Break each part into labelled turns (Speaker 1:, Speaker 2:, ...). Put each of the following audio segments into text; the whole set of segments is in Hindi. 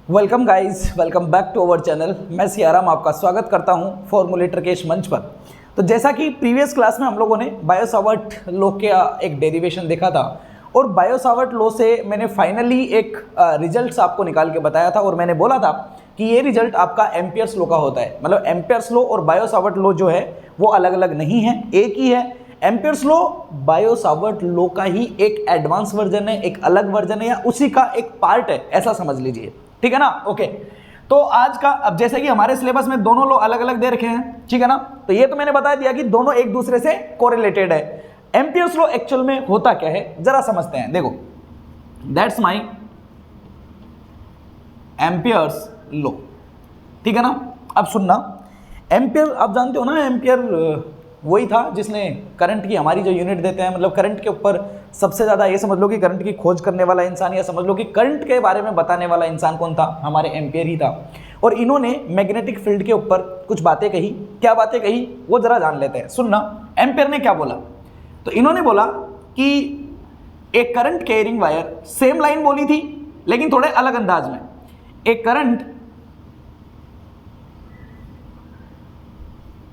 Speaker 1: Welcome guys, welcome back to our channel. मैं सियाराम आपका स्वागत करता हूं फॉर्मूलेटर के इस मंच पर। तो जैसा कि प्रीवियस क्लास में हम लोगों ने बायो-सावर्ट लॉ का एक डेरिवेशन देखा था और बायो-सावर्ट लॉ से मैंने फाइनली एक रिजल्ट्स आपको निकाल के बताया था और मैंने बोला था कि ये रिजल्ट आपका एम्पियर्स लॉ का होता है। मतलब एम्पियर्स लॉ और बायो-सावर्ट लॉ जो है वो अलग अलग नहीं है, एक ही है। एम्पियर्स लॉ बायो-सावर्ट लॉ का ही एक एडवांस वर्जन है, एक अलग वर्जन है या उसी का एक पार्ट है, ऐसा समझ लीजिए। ठीक है ना? ओके। तो आज का, अब जैसे कि हमारे सिलेबस में दोनों लॉ अलग अलग दे रखे हैं, ठीक है ना? तो ये तो मैंने बता दिया कि दोनों एक दूसरे से कोरिलेटेड है। एम्पियर्स लॉ एक्चुअल में होता क्या है जरा समझते हैं। देखो, दैट्स माय एम्पियर्स लॉ, ठीक है ना? अब सुनना, एम्पियर आप जानते हो ना, एम्पियर वही था जिसने करंट की हमारी जो यूनिट देते हैं, मतलब करंट के ऊपर सबसे ज़्यादा ये समझ लो कि करंट की खोज करने वाला इंसान, या समझ लो कि करंट के बारे में बताने वाला इंसान कौन था? हमारे एम्पियर ही था। और इन्होंने मैग्नेटिक फील्ड के ऊपर कुछ बातें कही। क्या बातें कही वो जरा जान लेते हैं। सुनना, एम्पियर ने क्या बोला। तो इन्होंने बोला कि एक current carrying wire, same line बोली थी लेकिन थोड़े अलग अंदाज में। एक करंट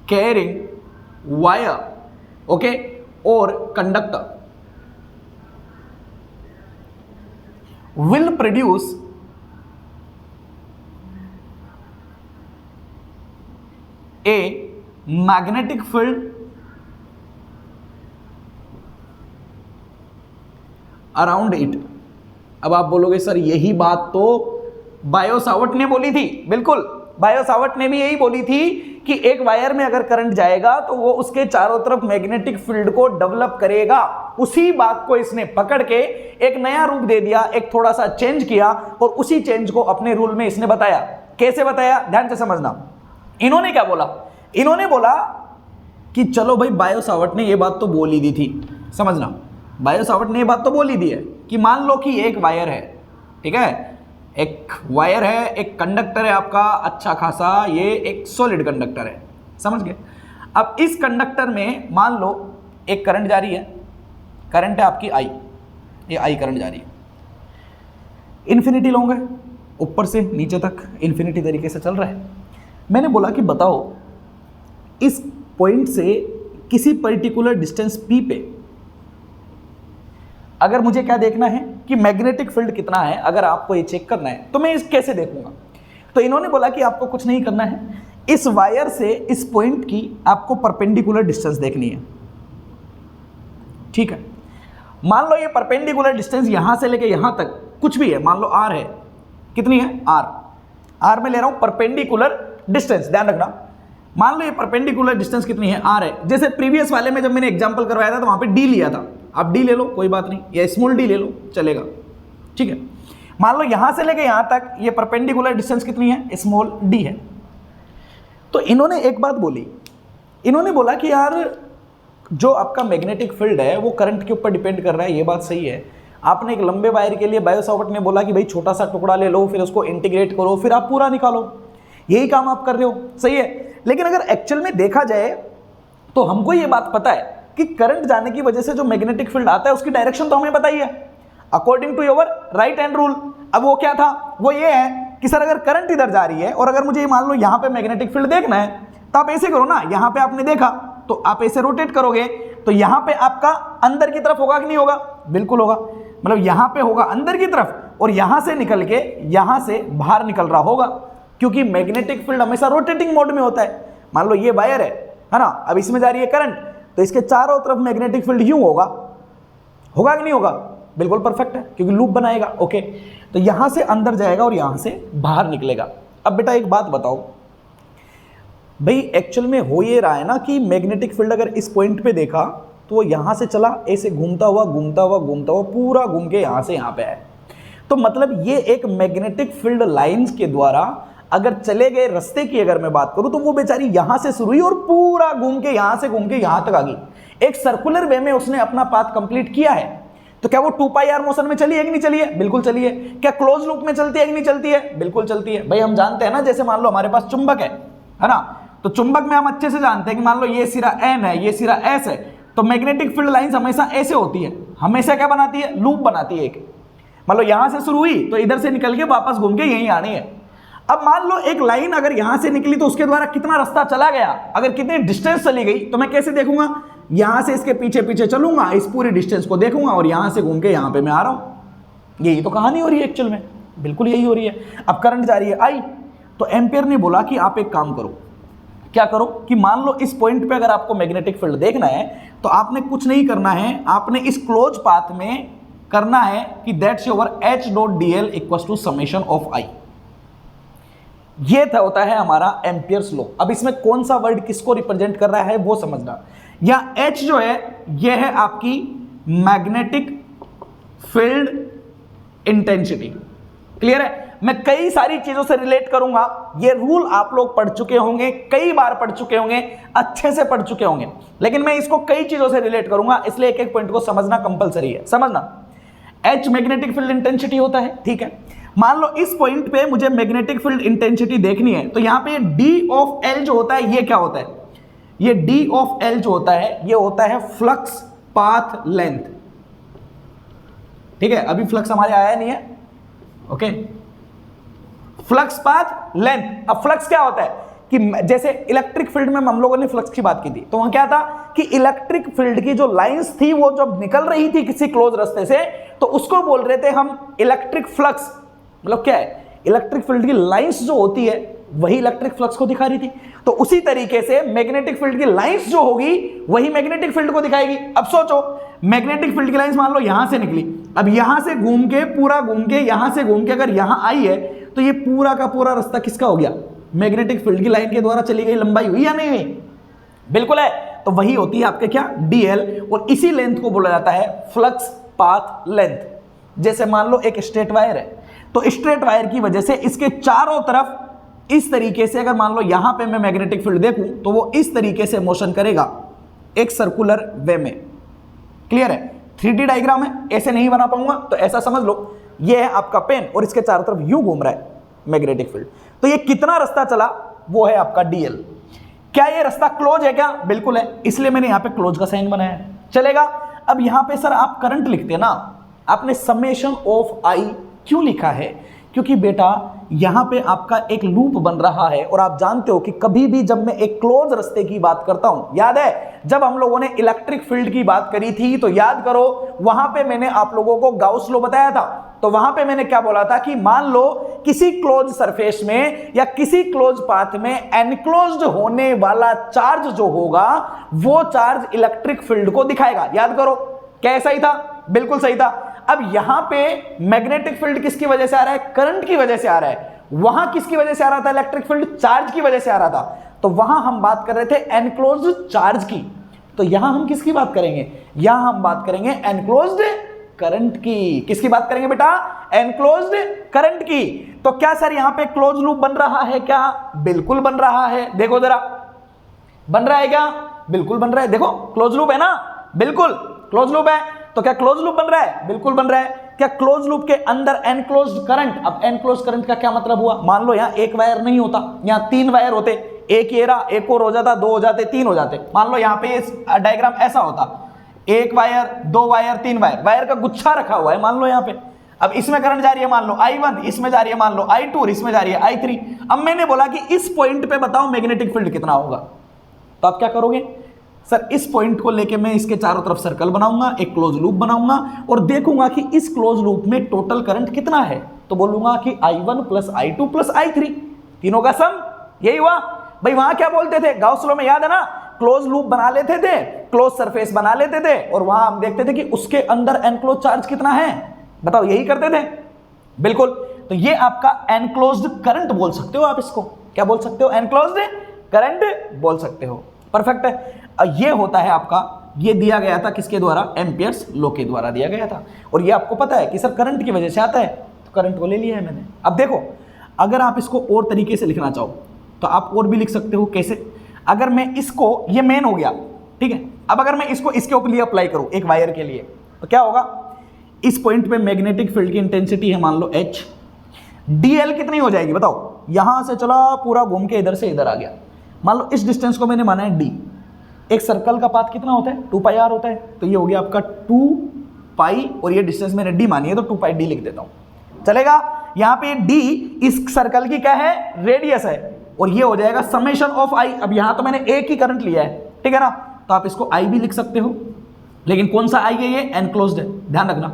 Speaker 1: कैरिंग वायर, ओके, और conductor will produce a magnetic field around it। अब आप बोलोगे सर यही बात तो बायो-सावर्ट ने बोली थी। बिल्कुल, बायो-सावर्ट ने भी यही बोली थी कि एक वायर में अगर करंट जाएगा तो वो उसके चारों तरफ मैग्नेटिक फील्ड को डेवलप करेगा। उसी बात को इसने पकड़ के एक नया रूप दे दिया, एक थोड़ा सा चेंज किया और उसी चेंज को अपने रूल में इसने बताया। कैसे बताया, ध्यान से समझना। इन्होंने क्या बोला? इन्होंने बोला कि चलो भाई, बायो-सावर्ट ने ये बात तो बोल ही दी थी। समझना, बायो-सावर्ट ने ये बात तो बोल ही दी है कि मान लो कि एक वायर है, ठीक है, एक वायर है, एक कंडक्टर है आपका अच्छा खासा, ये एक सॉलिड कंडक्टर है, समझ गए? अब इस कंडक्टर में मान लो एक करंट जा रही है, करंट है आपकी आई, ये आई करंट जा रही है, इन्फिनिटी लॉन्ग है, ऊपर से नीचे तक इन्फिनिटी तरीके से चल रहा है। मैंने बोला कि बताओ इस पॉइंट से किसी पर्टिकुलर डिस्टेंस पी पे अगर मुझे क्या देखना है कि मैग्नेटिक फील्ड कितना है, अगर आपको ये चेक करना है तो मैं इस कैसे देखूंगा? तो इन्होंने बोला कि आपको कुछ नहीं करना है, इस वायर से इस पॉइंट की आपको परपेंडिकुलर डिस्टेंस देखनी है, ठीक है? मान लो ये परपेंडिकुलर डिस्टेंस यहां से लेके यहां तक कुछ भी है, मान लो आर है, कितनी है? आर में ले रहा हूं परपेंडिकुलर डिस्टेंस, ध्यान रखना। मान लो ये परपेंडिकुलर डिस्टेंस कितनी है? आर है। जैसे प्रीवियस वाले में जब मैंने एग्जांपल करवाया था तो वहां पे डी लिया था, आप डी ले लो कोई बात नहीं, या स्मॉल डी ले लो चलेगा, ठीक है? मान लो यहां से लेके यहां तक ये परपेंडिकुलर डिस्टेंस कितनी है? स्मॉल डी है। तो इन्होंने एक बात बोली, इन्होंने बोला कि यार जो आपका मैग्नेटिक फील्ड है वो करंट के ऊपर डिपेंड कर रहा है, ये बात सही है। आपने एक लंबे वायर के लिए बायो-सावर्ट ने बोला कि भाई छोटा सा टुकड़ा ले लो, फिर उसको इंटीग्रेट करो, फिर आप पूरा निकालो, यही काम आप कर रहे हो, सही है। लेकिन अगर एक्चुअल में देखा जाए तो हमको ये बात पता है कि करंट जाने की वजह से जो मैग्नेटिक फील्ड आता है उसकी डायरेक्शन तो हमें पता ही है, according to your right hand rule. अब वो क्या था? वो ये है कि सर अगर करंट इधर जा रही है और अगर मुझे मान लो यहां पे मैग्नेटिक फील्ड देखना है तो आप ऐसे करो ना, यहां पे आपने देखा तो आप ऐसे रोटेट करोगे तो यहां पे आपका अंदर की तरफ होगा कि नहीं होगा? बिल्कुल होगा। मतलब यहां पे होगा अंदर की तरफ और यहां से निकल के यहां से बाहर निकल रहा होगा, क्योंकि मैग्नेटिक फील्ड हमेशा रोटेटिंग मोड में होता है। मान लो ये वायर है ना, अब इसमें जा रही है करंट, तो इसके चारों तरफ मैग्नेटिक फील्ड यूं होगा, होगा कि नहीं होगा? बिल्कुल परफेक्ट है, क्योंकि लूप बनाएगा। ओके, तो यहां से अंदर जाएगा और यहां से बाहर निकलेगा। अब बेटा एक बात बताओ भाई, एक्चुअल में हो ये रहा है ना कि मैग्नेटिक फील्ड अगर इस पॉइंट पे देखा तो वो यहां से चला, ऐसे घूमता हुआ घूमता हुआ घूमता हुआ पूरा घूम के यहां से यहां पे आया। तो मतलब ये एक मैग्नेटिक फील्ड लाइंस के द्वारा अगर चले गए रास्ते की अगर मैं बात करूं तो वो बेचारी यहां से शुरू हुई और पूरा घूम के यहां से घूम के यहां तक आ गई। एक सर्कुलर वे में उसने अपना पाथ कंप्लीट किया है। तो क्या वो 2πr मोशन में चली है कि नहीं चली है? बिल्कुल चली है। क्या क्लोज लूप में चलती है कि नहीं चलती है? बिल्कुल चलती है। भाई हम जानते हैं ना, जैसे मान लो हमारे पास चुंबक है ना, तो चुंबक में हम अच्छे से जानते हैं कि मान लो ये सिरा N है, ये सिरा S है, तो मैग्नेटिक फील्ड लाइंस हमेशा ऐसे होती है, हमेशा क्या बनाती है? लूप बनाती है एक। मान लो यहां से शुरू हुई तो इधर से निकल के वापस घूम के यहीं आनी है। अब मान लो एक लाइन अगर यहां से निकली तो उसके द्वारा कितना रास्ता चला गया, अगर कितनी डिस्टेंस चली गई, तो मैं कैसे देखूंगा, यहां से इसके पीछे पीछे चलूंगा, इस पूरी डिस्टेंस को देखूंगा और यहां से घूम के यहां पे मैं आ रहा हूं। यही तो कहानी हो रही है एक्चुअल में, बिल्कुल यही हो रही है। अब करंट जा रही है आई, तो एम्पियर ने बोला कि आप एक काम करो, क्या करो कि मान लो इस पॉइंट पे अगर आपको मैग्नेटिक फील्ड देखना है तो आपने कुछ नहीं करना है, आपने इस क्लोज पाथ में करना है कि that's your H dot D L equal to summation of I. ये होता है हमारा एम्पियर्स लॉ। अब इसमें कौन सा वर्ड किसको रिप्रेजेंट कर रहा है वो समझना। या एच जो है ये है आपकी मैग्नेटिक फील्ड इंटेंसिटी। क्लियर है, मैं कई सारी चीजों से रिलेट करूंगा, ये रूल आप लोग पढ़ चुके होंगे, कई बार पढ़ चुके होंगे, अच्छे से पढ़ चुके होंगे, लेकिन मैं इसको कई चीजों से रिलेट करूंगा, इसलिए एक एक पॉइंट को समझना कंपलसरी है। समझना, एच मैग्नेटिक फील्ड इंटेंसिटी होता है, ठीक है। मान लो इस पॉइंट पे मुझे मैग्नेटिक फील्ड इंटेंसिटी देखनी है, तो यहां पे डी ऑफ एल जो होता है ये क्या होता है, ये डी ऑफ एल जो होता है ये होता है फ्लक्स पाथ लेंथ। ठीक है, अभी फ्लक्स हमारे आया नहीं है, ओके, फ्लक्स पाथ लेंथ। अब फ्लक्स क्या होता है कि जैसे इलेक्ट्रिक फील्ड में हम लोगों ने फ्लक्स की बात की थी, तो वहां क्या था कि इलेक्ट्रिक फील्ड की जो लाइंस थी वो जब निकल रही थी किसी क्लोज रास्ते से, तो उसको बोल रहे थे हम इलेक्ट्रिक फ्लक्स। मतलब क्या है, इलेक्ट्रिक फील्ड की लाइंस जो होती है वही इलेक्ट्रिक फ्लक्स को दिखा रही थी। तो उसी तरीके से मैग्नेटिक फील्ड की लाइंस जो होगी वही मैग्नेटिक फील्ड को दिखाएगी। अब सोचो, मैग्नेटिक फील्ड की लाइंस मान लो यहां से निकली, अब यहां से घूम के पूरा घूम के यहां से घूम के अगर यहां आई है, तो ये पूरा का पूरा रास्ता किसका हो गया, मैग्नेटिक फील्ड की लाइन के द्वारा चली गई, लंबाई हुई या नहीं हुई, बिल्कुल है। तो वही होती है आपके क्या, डीएल, और इसी लेंथ को बोला जाता है फ्लक्स पाथ लेंथ। जैसे मान लो एक स्ट्रेट वायर है, तो स्ट्रेट वायर की वजह से इसके चारों तरफ इस तरीके से अगर मान लो यहां पे मैं मैग्नेटिक फील्ड देखूं तो वो इस तरीके से मोशन करेगा एक सर्कुलर वे में। क्लियर है, 3D डायग्राम है, ऐसे नहीं बना पाऊंगा तो ऐसा समझ लो, ये है आपका पेन और इसके चारों तरफ यूं घूम रहा है मैग्नेटिक फील्ड। तो ये कितना रास्ता चला वो है आपका डीएल। क्या ये रास्ता क्लोज है क्या, बिल्कुल है, इसलिए मैंने यहां पे क्लोज का साइन बनाया है, चलेगा। अब यहां पे सर आप करंट लिखते ना, आपने समेशन ऑफ आई क्यों लिखा है, क्योंकि बेटा यहां पे आपका एक लूप बन रहा है, और आप जानते हो कि कभी भी जब मैं एक क्लोज रास्ते की बात करता हूं, याद है जब हम लोगों ने इलेक्ट्रिक फील्ड की बात करी थी तो याद करो वहां पे मैंने आप लोगों को गाउस लॉ बताया था। तो वहां पे मैंने क्या बोला था कि मान लो किसी क्लोज सरफेस में या किसी क्लोज पाथ में एनक्लोज्ड होने वाला चार्ज जो होगा वो चार्ज इलेक्ट्रिक फील्ड को दिखाएगा। याद करो, क्या सही था, बिल्कुल सही था। अब यहां पे मैग्नेटिक फील्ड किसकी वजह से आ रहा है, करंट की वजह से आ रहा है। वहां किसकी वजह से आ रहा था इलेक्ट्रिक फील्ड, चार्ज की वजह से आ रहा था। तो वहां हम बात कर रहे थे एनक्लोज्ड चार्ज की, तो यहां हम किसकी बात करेंगे, यहां हम बात करेंगे एनक्लोज्ड करंट की। किसकी बात करेंगे बेटा, एनक्लोज्ड करंट की। तो क्या सर यहां पे क्लोज लूप बन रहा है क्या, बिल्कुल बन रहा है, देखो जरा बन रहा है क्या, बिल्कुल बन रहा है, देखो क्लोज लूप है ना, बिल्कुल क्लोज लूप है। तो क्या क्लोज लूप बन रहा है, बिल्कुल बन रहा है। क्या क्लोज लूप के अंदर एनक्लोज्ड करंट, अब एनक्लोज्ड करंट का क्या मतलब हुआ, मान लो यहां एक वायर नहीं होता, यहां 3 वायर होते, एक ये रहा, एक और हो जाता, 2 हो जाते, 3 हो जाते। मान लो यहां पे डायग्राम ऐसा होता, 1 वायर 2 वायर 3 वायर, वायर का गुच्छा रखा हुआ है मान लो यहां पे। अब इसमें करंट जा रही है मान लो I1, इसमें जा रही है मान लो I2, इसमें जा रही है I3। अब मैंने बोला कि इस पॉइंट पे बताओ मैग्नेटिक फील्ड कितना होगा, तो आप क्या करोगे, सर इस पॉइंट को लेके मैं इसके चारों तरफ सर्कल बनाऊंगा, एक क्लोज लूप बनाऊंगा और देखूंगा कि इस क्लोज लूप में टोटल करंट कितना है। तो बोलूंगा कि I1 plus I2 plus I3, तीनों का सम, यही हुआ। भाई वहां क्या बोलते थे, गाउस लॉ में याद है ना, क्लोज लूप बना लेते थे, क्लोज सरफेस बना लेते थे, और वहां हम देखते थे कि उसके अंदर एनक्लोज चार्ज कितना है, बताओ यही करते थे, बिल्कुल। तो ये आपका एनक्लोज्ड करंट बोल सकते हो आप, इसको क्या बोल सकते हो, एनक्लोज्ड करंट बोल सकते हो, परफेक्ट है। ये होता है आपका, ये दिया गया था किसके द्वारा, एम्पियर्स लॉ के द्वारा दिया गया था। और ये आपको पता है कि सर करंट की वजह से आता है, तो करंट को ले लिया है मैंने। अब देखो, अगर आप इसको और तरीके से लिखना चाहो तो आप और भी लिख सकते हो। कैसे, अगर मैं इसको, ये मेन हो गया, ठीक है, अब अगर मैं इसको इसके ऊपर लिए अप्लाई करूं एक वायर के लिए, तो क्या होगा, इस पॉइंट पे मैग्नेटिक फील्ड की इंटेंसिटी है मान लो H, DL कितनी हो जाएगी बताओ, यहां से चला पूरा घूम के इधर से इधर आ गया, मान लो इस डिस्टेंस को मैंने माना है D। एक सर्कल का पाथ कितना होता है, 2πr होता है, तो ये हो गया आपका 2 पाई, और ये डिस्टेंस मैंने d मानी है तो 2 पाई d लिख देता हूं, चलेगा। यहां पे d इस सर्कल की क्या है, रेडियस है, और ये हो जाएगा समेशन ऑफ i। अब यहां तो मैंने एक ही करंट लिया है, ठीक है ना, तो आप इसको i भी लिख सकते हो, लेकिन कौन सा i है, ये एनक्लोज्ड है, ध्यान रखना,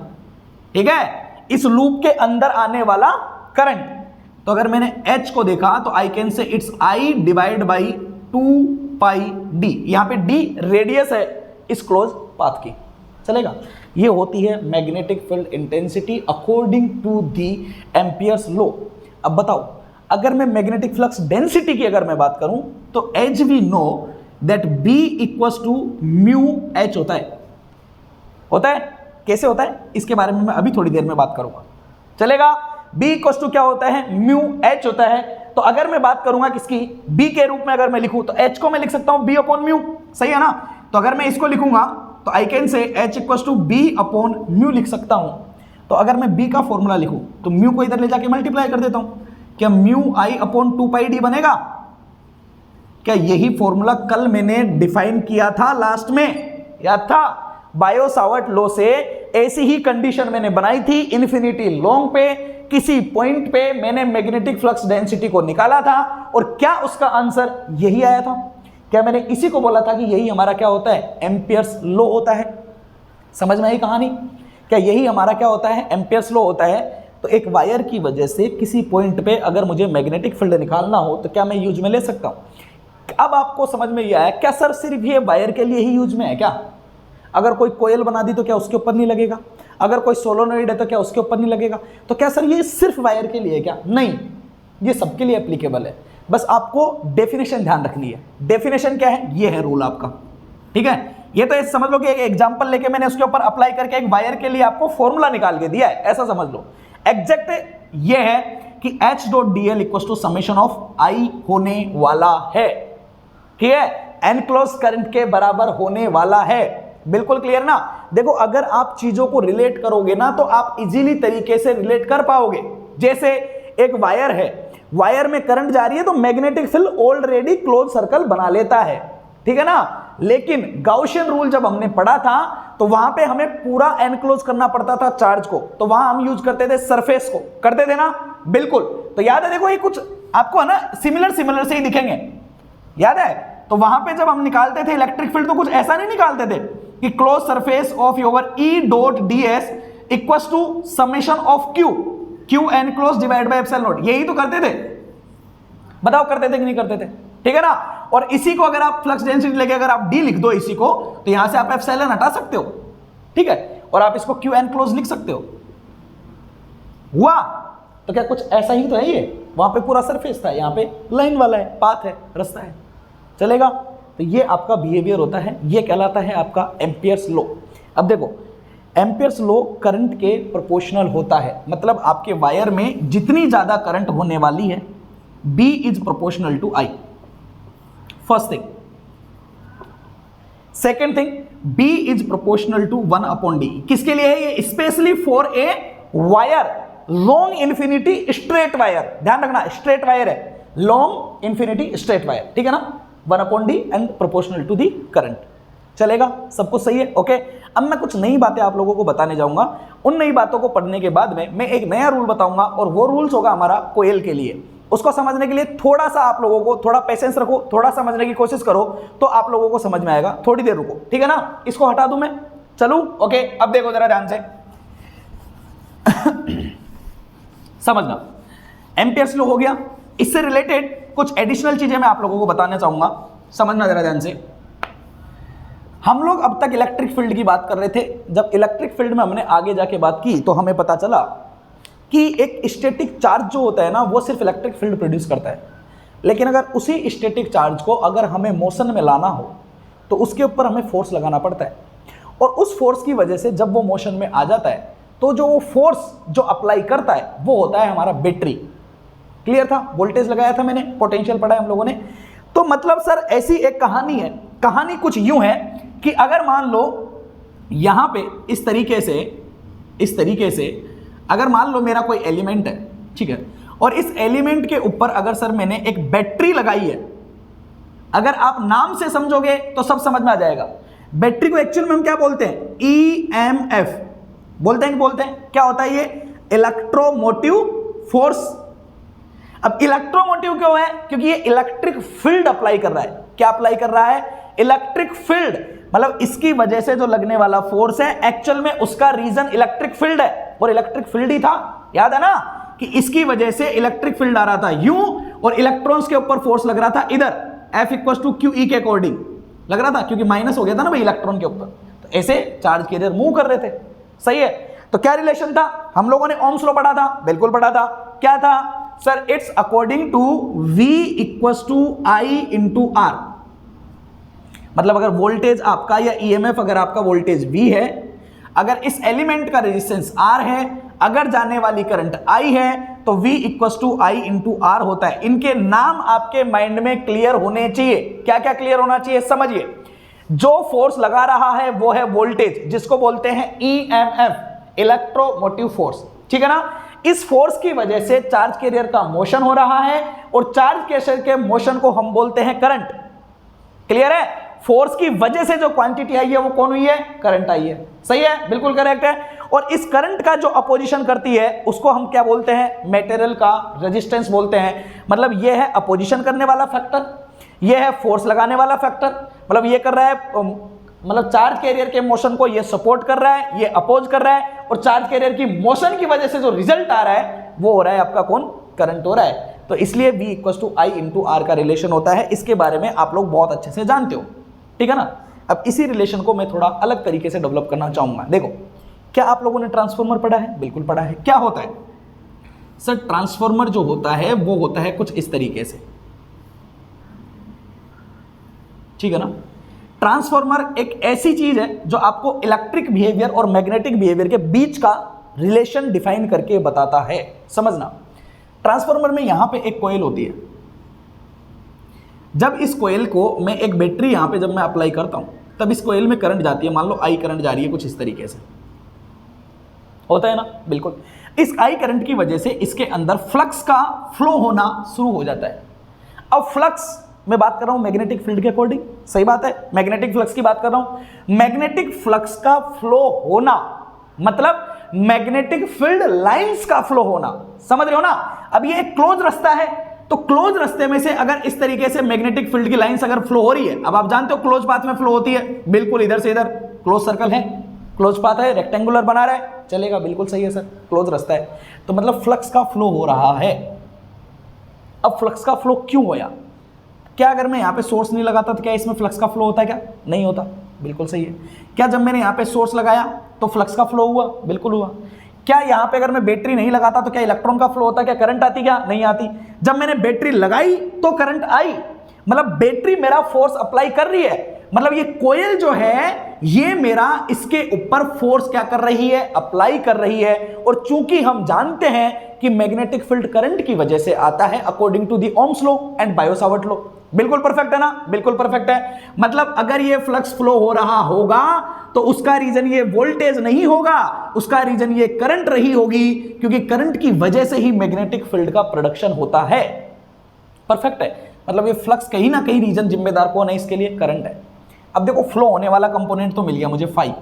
Speaker 1: ठीक है, इस लूप के अंदर आने वाला करंट। तो अगर मैंने h को देखा तो आई कैन से it's i divide by 2 pi d, यहां पे d रेडियस है इस क्लोज पाथ की, चलेगा। ये होती है magnetic field intensity according to the Ampere's law. अब बताओ, अगर मैं मैग्नेटिक फ्लक्स डेंसिटी की अगर मैं बात करूं तो as we know that B equals to mu H होता है, कैसे होता है इसके बारे में मैं अभी थोड़ी देर में बात करूंगा, चलेगा। B इक्वल्स टू क्या होता है, म्यू H होता है। तो अगर मैं बात करूंगा किसकी, B के रूप में अगर मैं लिखूं तो H को मैं लिख सकता हूं B अपॉन म्यू, सही है ना। तो अगर मैं इसको लिखूंगा तो I can say H equals to B upon mu लिख सकता हूं। तो अगर मैं B का फॉर्मूला लिखूं तो म्यू को इधर ले जाके मल्टीप्लाई कर देता हूं, क्या mu I upon 2 pi d बनेगा। क्या यही फॉर्मूला कल मैंने डिफाइन किया था लास्ट में, याद था, बायो सावर्ट लॉ से ऐसी ही कंडीशन मैंने बनाई थी, इन्फिनिटी लॉन्ग पे किसी पॉइंट पे मैंने मैग्नेटिक फ्लक्स डेंसिटी को निकाला था, और क्या उसका आंसर यही आया था। क्या मैंने इसी को बोला था कि यही हमारा क्या होता है, एम्पियर्स लॉ होता है। समझ में आई कहानी, क्या यही हमारा क्या होता है, एम्पियर्स लॉ होता है। तो एक वायर की वजह से किसी पॉइंट पे अगर मुझे मैग्नेटिक फील्ड निकालना हो तो क्या मैं यूज में ले सकता हूं। अब आपको समझ में ये आया, क्या सर सिर्फ ये वायर के लिए ही यूज में है क्या, अगर कोई कोयल बना दी तो क्या उसके ऊपर नहीं लगेगा, अगर कोई सोलोनॉइड है तो क्या उसके ऊपर नहीं लगेगा, तो क्या सर ये सिर्फ वायर के लिए है क्या, नहीं, ये सबके लिए एप्लीकेबल है। बस आपको डेफिनेशन ध्यान रखनी है। डेफिनेशन क्या है, ये है रूल आपका, ठीक है। ये तो समझ लो कि एक एग्जांपल लेके मैंने उसके ऊपर अप्लाई करके एक वायर के लिए आपको फॉर्मूला निकाल के दिया है, ऐसा समझ लो। एग्जैक्ट ये है कि H dot D L equal to summation of I होने वाला है, ठीक है, एनक्लोज करंट के बराबर होने वाला है। बिल्कुल क्लियर ना। देखो, अगर आप चीजों को रिलेट करोगे ना तो आप इजीली तरीके से रिलेट कर पाओगे। जैसे एक वायर है, वायर में करंट जा रही है तो magnetic field already close circle बना लेता है, ठीक है ना। लेकिन गाउसियन रूल जब हमने पढ़ा था तो वहां पे हमें पूरा एनक्लोज करना पड़ता था चार्ज को, तो वहां हम यूज करते थे सरफेस को, करते थे ना, बिल्कुल। तो याद है, देखो ये कुछ आपको है ना सिमिलर से ही दिखेंगे, याद है। तो वहां पे जब हम निकालते थे इलेक्ट्रिक फील्ड तो कुछ ऐसा नहीं निकालते थे कि close surface of your E dot ds equals to summation of Q enclose divide by epsilon naught, यही तो करते थे। बताओ करते थे कि नहीं करते थे, ठीक है ना। और इसी को अगर आप फ्लक्स डेंसिटी लेके अगर आप D लिख दो इसी को, तो यहां से आप एप्सिलॉन हटा सकते हो, ठीक है, और आप इसको Q एनक्लोज लिख सकते हो। हुआ तो क्या कुछ ऐसा ही तो है ये, वहां पे पूरा सरफेस था, यहाँ पे लाइन वाला है, पाथ है, रास्ता है, चलेगा। तो ये आपका बिहेवियर होता है, ये कहलाता है आपका एम्पियर्स लॉ। अब देखो, एम्पियर्स लॉ करंट के प्रोपोर्शनल होता है, मतलब आपके वायर में जितनी ज्यादा करंट होने वाली है B is proportional to I, first thing. Second thing, B is proportional to 1 upon D। किसके लिए है ये, specially for a wire long infinity straight wire, ध्यान रखना स्ट्रेट वायर है, लॉन्ग इन्फिनिटी स्ट्रेट वायर, ठीक है ना, 1 upon D and proportional to the current, चलेगा, सब कुछ सही है, ओके। अब मैं कुछ नई बातें आप लोगों को बताने जाऊंगा। उन नई बातों को पढ़ने के बाद में मैं एक नया रूल बताऊंगा, और वो रूल्स होगा हमारा कोयल के लिए। उसको समझने के लिए थोड़ा सा आप लोगों को थोड़ा पेशेंस रखो, थोड़ा समझने की कोशिश करो, तो आप लोगों को समझ में आएगा। थोड़ी देर रुको, ठीक है ना, इसको हटा दूं मैं, चलूं, ओके। अब देखो जरा ध्यान से समझना, एम्पियर्स लॉ हो गया। इससे रिलेटेड कुछ एडिशनल चीजें मैं आप लोगों को बताना चाहूंगा, समझना जरा ध्यान से। हम लोग अब तक इलेक्ट्रिक फील्ड की बात कर रहे थे, जब इलेक्ट्रिक फील्ड में हमने आगे जाके बात की तो हमें पता चला कि एक स्टैटिक चार्ज जो होता है ना वो सिर्फ इलेक्ट्रिक फील्ड प्रोड्यूस करता है, लेकिन अगर उसी स्टैटिक चार्ज को अगर हमें मोशन में लाना हो तो उसके ऊपर हमें फोर्स लगाना पड़ता है, और उस फोर्स की वजह से जब वो मोशन में आ जाता है तो जो वो फोर्स जो अप्लाई करता है वो होता है हमारा बैटरी। क्लियर था, वोल्टेज लगाया था मैंने, पोटेंशियल पढ़ा है हम लोगों ने। तो मतलब सर ऐसी एक कहानी है, कहानी कुछ यूं है कि अगर मान लो यहां पे इस तरीके से अगर मान लो मेरा कोई एलिमेंट है, ठीक है, और इस एलिमेंट के ऊपर अगर सर मैंने एक बैटरी लगाई है, अगर आप नाम से समझोगे तो सब समझ में आ जाएगा। बैटरी को एक्चुअल में हम क्या बोलते हैं, EMF, बोलते हैं कि बोलते हैं, क्या होता है ये? Electromotive force. अब इलेक्ट्रोमोटिव क्यों है? क्योंकि ये इलेक्ट्रिक फील्ड अप्लाई कर रहा है। क्या अप्लाई कर रहा है? Electric field. मतलब इसकी वजह से जो लगने वाला फोर्स है एक्चुअल में उसका रीजन इलेक्ट्रिक फील्ड है, और इलेक्ट्रिक फील्ड ही था। याद है ना कि इसकी वजह से इलेक्ट्रिक फील्ड आ रहा था यूं, और इलेक्ट्रॉन्स के ऊपर फोर्स लग रहा था इधर, F = QE के अकॉर्डिंग लग रहा था, क्योंकि माइनस हो गया था ना भाई इलेक्ट्रॉन के ऊपर। तो ऐसे चार्ज कैरियर मूव कर रहे थे। सही है। तो क्या रिलेशन था? हम लोगों ने ओम्स लॉ पढ़ा था, बिल्कुल पढ़ा था। क्या था sir? It's according to V = I × R। मतलब अगर वोल्टेज आपका या EMF अगर आपका वोल्टेज V है, अगर इस एलिमेंट का रेजिस्टेंस R है, अगर जाने वाली करंट I है, तो V = I × R होता है। इनके नाम आपके माइंड में क्लियर होने चाहिए। क्या क्या क्लियर होना चाहिए? समझिए, जो फोर्स लगा रहा है वो है वोल्टेज, जिसको बोलते हैं EMF, इलेक्ट्रोमोटिव फोर्स। ठीक है ना? इस फोर्स की वजह से चार्ज कैरियर का मोशन हो रहा है, और चार्ज कैरियर के मोशन को हम बोलते हैं करंट। क्लियर है? फोर्स की वजह से जो क्वांटिटी आई है वो कौन हुई है? करंट आई है। सही है, बिल्कुल करेक्ट है। और इस करंट का जो अपोजिशन करती है उसको हम क्या बोलते हैं? मटेरियल का रेजिस्टेंस बोलते हैं। मतलब ये है अपोजिशन करने वाला फैक्टर, ये है फोर्स लगाने वाला फैक्टर। मतलब ये कर रहा है, मतलब चार्ज कैरियर के मोशन को ये सपोर्ट कर रहा है, ये अपोज कर रहा है, और चार्ज कैरियर की मोशन की वजह से जो रिजल्ट आ रहा है वो हो रहा है आपका कौन? करंट हो रहा है। तो इसलिए V = I × R का रिलेशन होता है। इसके बारे में आप लोग बहुत अच्छे से जानते हो। ठीक है ना? अब इसी रिलेशन को मैं थोड़ा अलग तरीके से डेवलप करना चाहूंगा। देखो, क्या आप लोगों ने ट्रांसफॉर्मर पढ़ा है? बिल्कुल पढ़ा है। क्या होता है सर? ट्रांसफॉर्मर जो होता है वो होता है कुछ इस तरीके से। ठीक है ना? ट्रांसफॉर्मर एक ऐसी चीज है जो आपको इलेक्ट्रिक बिहेवियर और मैग्नेटिक बिहेवियर के बीच का रिलेशन डिफाइन करके बताता है। समझना, ट्रांसफॉर्मर में यहां पे एक कॉइल होती है। जब इस कॉइल को मैं एक बैटरी यहां पे जब मैं अप्लाई करता हूं, तब इस कॉइल में करंट जाती है। मान लो I करंट जा रही है कुछ इस तरीके से, होता है ना? बिल्कुल। इस I करंट की वजह से इसके अंदर फ्लक्स का फ्लो होना शुरू हो जाता है। अब फ्लक्स मैं बात कर रहा हूं मैग्नेटिक फील्ड के अकॉर्डिंग। सही बात है, मैग्नेटिक फ्लक्स की बात कर रहा हूं। मैग्नेटिक फ्लक्स का फ्लो होना मतलब मैग्नेटिक फील्ड लाइंस का फ्लो होना। समझ रहे हो ना? अब ये एक क्लोज रास्ता है, तो क्लोज रास्ते में से अगर इस तरीके से मैग्नेटिक फील्ड की लाइंस अगर फ्लो हो रही है, अब आप जानते हो क्लोज पाथ में फ्लो होती है, बिल्कुल इधर से इधर क्लोज सर्कल है, क्लोज पाथ है, रेक्टेंगुलर बना रहा है, चलेगा, बिल्कुल सही है सर, क्लोज रास्ता है। तो मतलब फ्लक्स का फ्लो हो रहा है। अब फ्लक्स का फ्लो क्यों होया? क्या अगर मैं यहां पे सोर्स नहीं लगाता तो क्या इसमें फ्लक्स का फ्लो होता है? क्या नहीं होता? बिल्कुल सही है। क्या जब मैंने यहां पे सोर्स लगाया तो फ्लक्स का फ्लो हुआ? बिल्कुल हुआ। क्या यहां पे अगर मैं बैटरी नहीं लगाता तो क्या इलेक्ट्रॉन का फ्लो होता? क्या करंट आती? क्या नहीं आती? जब मैंने बैटरी लगाई तो करंट आई। मतलब बैटरी मेरा फोर्स अप्लाई कर रही है। मतलब ये कोयल जो है ये मेरा इसके ऊपर फोर्स क्या कर रही है? अप्लाई कर रही है। और चूंकि हम जानते हैं कि मैग्नेटिक फील्ड करंट की वजह से आता है according to the Ohm's law and Biot Savart law. बिल्कुल परफेक्ट है ना? बिल्कुल परफेक्ट है। मतलब अगर ये फ्लक्स फ्लो हो रहा होगा तो उसका रीजन ये वोल्टेज नहीं होगा, उसका रीजन ये करंट रही होगी, क्योंकि करंट की वजह से ही मैग्नेटिक फील्ड का प्रोडक्शन होता है। परफेक्ट है। मतलब ये फ्लक्स कहीं ना कहीं रीजन जिम्मेदार कौन है इसके लिए? करंट है। अब देखो, फ्लो होने वाला कंपोनेंट तो मिल गया मुझे फाई।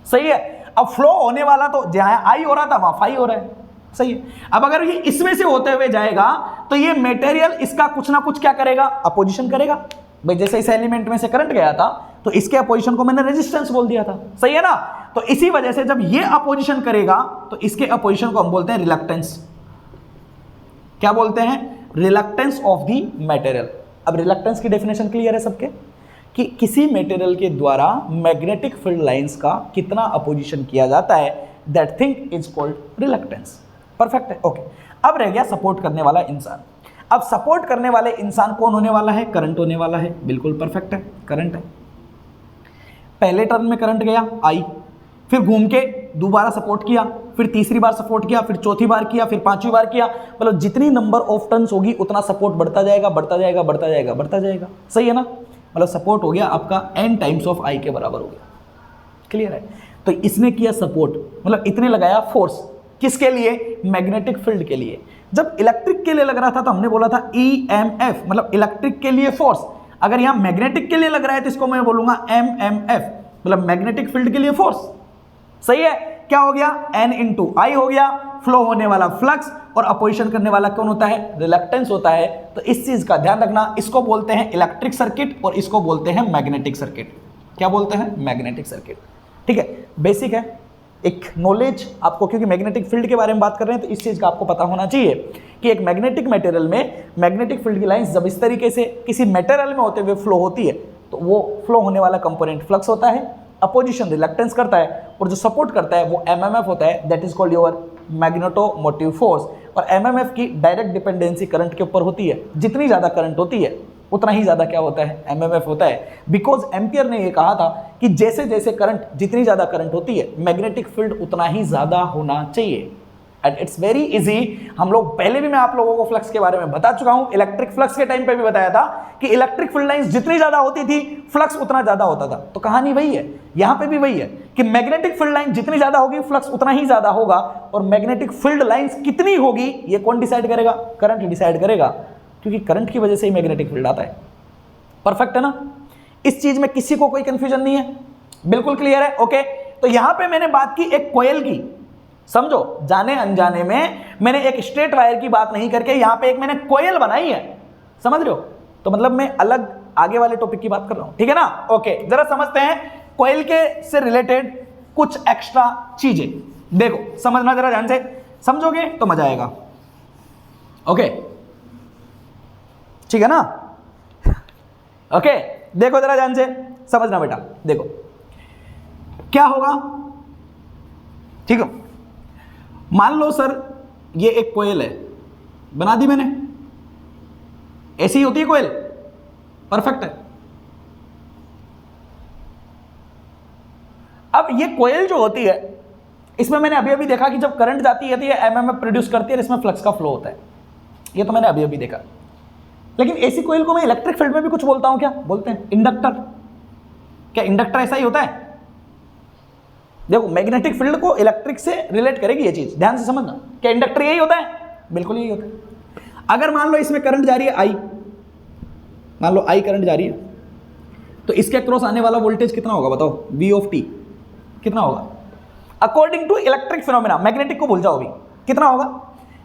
Speaker 1: सही है। अब फ्लो होने वाला तो जहां आई हो रहा था वहां फाई हो रहा है। सही है। अब अगर ये इसमें से होते हुए जाएगा तो ये मटेरियल इसका कुछ ना कुछ क्या करेगा? अपोजिशन करेगा। भाई जैसे इस एलिमेंट में से करंट गया था तो इसके अपोजिशन को मैंने रेजिस्टेंस बोल दिया था। सही है ना? तो इसी वजह से जब ये अपोजिशन करेगा तो इसके अपोजिशन को हम बोलते हैं रिलक्टेंस। क्या बोलते हैं? Reluctance of the material. अब रिलक्टेंस की डेफिनेशन क्लियर है सबके कि किसी मटेरियल के द्वारा मैग्नेटिक फील्ड लाइंस का कितना अपोजिशन किया जाता है, that thing is called reluctance. Perfect है। ओके। अब रह गया सपोर्ट करने वाला इंसान। अब सपोर्ट करने वाले इंसान कौन होने वाला है? करंट होने वाला है। बिल्कुल परफेक्ट है, करंट है। पहले टर्न में करंट गया आई, फिर घूम के दोबारा सपोर्ट किया, फिर तीसरी बार सपोर्ट किया, फिर चौथी बार किया, फिर पांचवी बार किया। मतलब जितनी नंबर ऑफ टर्न्स होगी उतना सपोर्ट बढ़ता जाएगा, बढ़ता जाएगा, बढ़ता जाएगा, बढ़ता जाएगा। सही है ना? मतलब सपोर्ट हो गया आपका n टाइम्स ऑफ आई के बराबर हो गया। क्लियर है? तो इसने किया सपोर्ट, मतलब इतने लगाया फोर्स। किसके लिए? मैग्नेटिक फील्ड के लिए। जब इलेक्ट्रिक के लिए लग रहा था तो हमने बोला था EMF, मतलब इलेक्ट्रिक के लिए फोर्स। अगर यहां मैग्नेटिक के लिए लग रहा है तो इसको मैं बोलूंगा MMF, मतलब मैग्नेटिक फील्ड के लिए फोर्स। सही है, क्या हो गया, n इंटू आई हो गया, फ्लो होने वाला फ्लक्स और अपोजिशन करने वाला कौन होता है, रिलक्टेंस होता है। तो इस चीज का ध्यान रखना, इसको बोलते हैं इलेक्ट्रिक सर्किट और इसको बोलते हैं मैग्नेटिक सर्किट। क्या बोलते हैं, मैग्नेटिक सर्किट। ठीक है, बेसिक है, एक नॉलेज आपको, क्योंकि मैग्नेटिक फील्ड के बारे में बात कर रहे हैं तो इस चीज का आपको पता होना चाहिए कि एक मैग्नेटिक मटेरियल में मैग्नेटिक फील्ड की लाइंस जब इस तरीके से किसी मटेरियल में होते हुए फ्लो होती है तो वो फ्लो होने वाला कंपोनेंट फ्लक्स होता है, अपोजिशन रिलक्टेंस करता है और जो सपोर्ट करता है वो एमएमएफ होता है, that is called your magnetomotive force. और एमएमएफ की डायरेक्ट डिपेंडेंसी करंट के ऊपर होती है, जितनी ज़्यादा करंट होती है उतना ही ज़्यादा क्या होता है, एमएमएफ होता है। बिकॉज एम्पियर ने ये कहा था कि जैसे जैसे करंट, जितनी ज़्यादा करंट होती है मैग्नेटिक फील्ड उतना ही ज़्यादा होना चाहिए। एंड इट्स वेरी इजी, हम लोग पहले भी मैं आप लोगों को फ्लक्स के बारे में बता चुका हूं, इलेक्ट्रिक फ्लक्स के टाइम पे भी बताया था कि इलेक्ट्रिक फील्ड लाइंस जितनी ज्यादा होती थी फ्लक्स उतना ज्यादा होता था। तो कहानी वही है, यहां पे भी वही है कि मैग्नेटिक फील्ड लाइन जितनी ज्यादा होगी फ्लक्स उतना ही ज्यादा होगा, और मैग्नेटिक फील्ड लाइंस कितनी होगी ये कौन डिसाइड करेगा, करंट डिसाइड करेगा, क्योंकि करंट की वजह से ही मैग्नेटिक फील्ड आता है। परफेक्ट है ना, इस चीज में किसी को कोई कंफ्यूजन नहीं है, बिल्कुल क्लियर है। ओके, तो यहां पे मैंने बात की एक कोयल की, समझो जाने अनजाने में मैंने एक स्ट्रेट वायर की बात नहीं करके यहां पे एक मैंने कोयल बनाई है, समझ रहे हो, तो मतलब मैं अलग आगे वाले टॉपिक की बात कर रहा हूं, ठीक है ना। ओके, जरा समझते हैं कोयल के से रिलेटेड कुछ एक्स्ट्रा चीजें, देखो समझना जरा ध्यान से, समझोगे तो मजा आएगा। ओके, ठीक है ना। ओके, देखो जरा ध्यान से समझना बेटा, देखो क्या होगा, ठीक है। मान लो सर ये एक कोयल है, बना दी मैंने, ऐसी ही होती है कोयल, परफेक्ट है। अब ये कोयल जो होती है इसमें मैंने अभी अभी देखा कि जब करंट जाती है तो ये एमएमएफ प्रोड्यूस करती है और इसमें फ्लक्स का फ्लो होता है, ये तो मैंने अभी अभी देखा। लेकिन ऐसी कोयल को मैं इलेक्ट्रिक फील्ड में भी कुछ बोलता हूं, क्या बोलते हैं, इंडक्टर। क्या इंडक्टर ऐसा ही होता है, देखो मैग्नेटिक फील्ड को इलेक्ट्रिक से रिलेट करेगी ये चीज, ध्यान से समझना। क्या इंडक्टर यही होता है, बिल्कुल यही होता है। अगर मान लो इसमें करंट जा रही है आई, मान लो आई करंट जा रही है, तो इसके क्रॉस आने वाला वोल्टेज कितना होगा बताओ, वी ऑफ टी कितना होगा according to electric phenomena, magnetic को भूल जाओ अभी, कितना होगा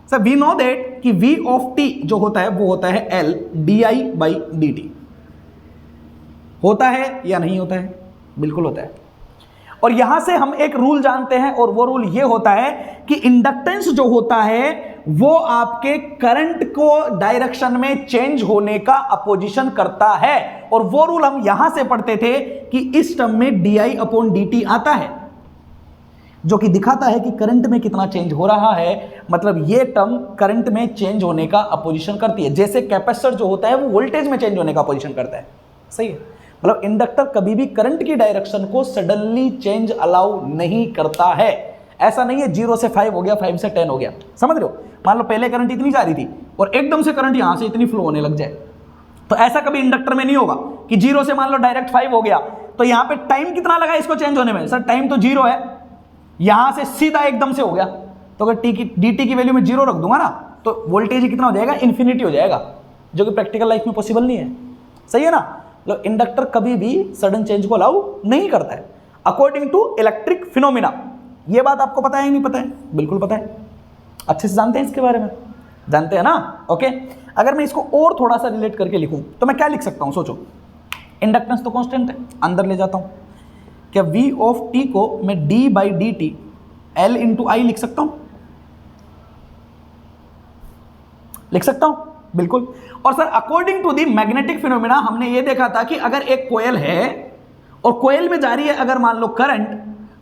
Speaker 1: सर, वी नो दैट कि वी ऑफ टी जो होता है वो होता है L D I by D T, होता है या नहीं होता है, बिल्कुल होता है। और यहां से हम एक रूल जानते हैं और वो रूल ये होता है कि इंडक्टेंस जो होता है वो आपके करंट को डायरेक्शन में चेंज होने का अपोजिशन करता है, और वो रूल हम यहां से पढ़ते थे कि इस टर्म में D I upon D T आता है, जो कि दिखाता है कि करंट में कितना चेंज हो रहा है, मतलब ये टर्म करंट में चेंज होने का अपोजिशन करती है, जैसे कैपेसिटर जो होता है वो वोल्टेज में चेंज होने का अपोजिशन करता है, सही है। मतलब इंडक्टर कभी भी करंट की डायरेक्शन को सडनली चेंज अलाउ नहीं करता है, ऐसा नहीं है 0 से 5 हो गया, 5 से 10 हो गया, समझ रहे हो। मान लो पहले करंट इतनी जा रही थी और एकदम से करंट यहां से इतनी फ्लो होने लग जाए, तो ऐसा कभी इंडक्टर में नहीं होगा कि 0 से मान लो डायरेक्ट 5 हो गया, तो यहां पे टाइम कितना लगा इसको चेंज होने में, सर टाइम तो 0 है, यहां से सीधा एकदम से हो गया, तो अगर टी की dt की वैल्यू में 0 रख दूंगा ना तो वोल्टेज कितना हो जाएगा, इन्फिनिटी हो जाएगा, जो कि प्रैक्टिकल लाइफ में पॉसिबल नहीं है, सही है ना। तो इंडक्टर कभी भी सडन चेंज को अलाउ नहीं करता है अकॉर्डिंग टू इलेक्ट्रिक फिनोमिना। ये बात आपको पता है या नहीं पता है, बिल्कुल पता है, अच्छे से जानते हैं इसके बारे में, जानते हैं ना। ओके, अगर मैं इसको और थोड़ा सा रिलेट करके लिखूं तो मैं क्या लिख सकता हूं, सोचो, इंडक्टेंस तो कांस्टेंट है, अंदर ले जाता हूं, क्या v ऑफ t को मैं d by D T L into I लिख सकता हूं, लिख सकता हूं, बिल्कुल। और sir according to the magnetic phenomena हमने ये देखा था कि अगर एक कोयल है और कोयल में जा रही है अगर मान लो करंट,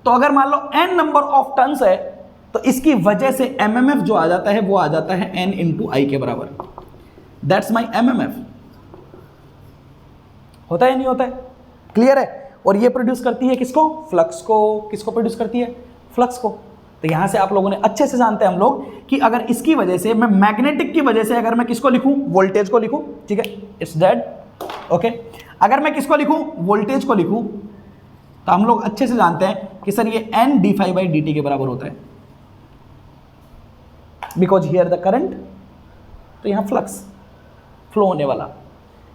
Speaker 1: तो अगर मान लो n नंबर ऑफ टर्न्स है तो इसकी वजह से एमएमएफ जो आ जाता है वो आ जाता है n इंटू आई के बराबर, दैट्स माई एमएमएफ। होता है नहीं होता है, क्लियर है। और ये प्रोड्यूस करती है किसको, फ्लक्स को, किसको प्रोड्यूस करती है, फ्लक्स को। तो यहां से आप लोगों ने अच्छे से जानते हैं हम लोग कि अगर इसकी वजह से मैं मैग्नेटिक की वजह से अगर मैं किसको लिखूं, वोल्टेज को लिखूं, ठीक है, इट्स डेड। ओके, अगर मैं किसको लिखूं, वोल्टेज को लिखूं, तो हम लोग अच्छे से जानते हैं कि सर ये n D phi by D T के बराबर होता है, बिकॉज हियर द करंट, तो यहां फ्लक्स फ्लो होने वाला,